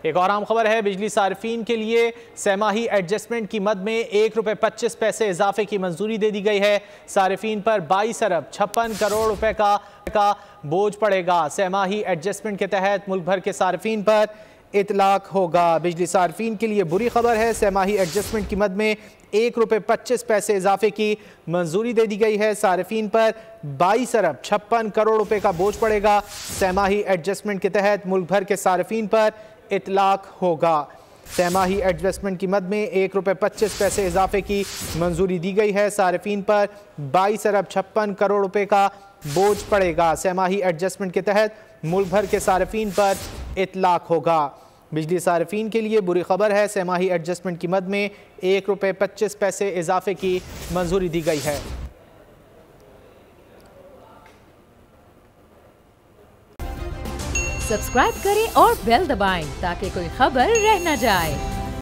एक और आम खबर है, बिजली सार्फिन के लिए सहमाही एडजस्टमेंट की मद में ₹1.25 इजाफे की मंजूरी दे दी गई है। सार्फिन पर 22 अरब 56 करोड़ रुपए का बोझ पड़ेगा। सहमाही एडजस्टमेंट के तहत मुल्क भर के सार्फिन पर इतलाक होगा। बिजली सार्फिन के लिए बुरी खबर है, सहमाही एडजस्टमेंट की मद में ₹1.25 इजाफे की मंजूरी दे दी गई है। सार्फिन पर 22 अरब 56 करोड़ रुपए का बोझ पड़ेगा। सहमाही एडजस्टमेंट के तहत मुल्क भर के सार्फिन पर इतलाक होगा। सहमाही एडजस्टमेंट की मद में ₹1.25 इजाफे की मंजूरी दी गई है। सार्फिन पर 22 अरब 56 करोड़ रुपए का बोझ पड़ेगा। सहमाही एडजस्टमेंट के तहत मुल्क भर के सार्फिन पर इतलाक होगा। बिजली सार्फिन के लिए बुरी खबर है, सहमाही एडजस्टमेंट की मद में ₹1.25 इजाफे की मंजूरी दी गई है। सब्सक्राइब करें और बेल दबाएं ताकि कोई खबर रह न जाए।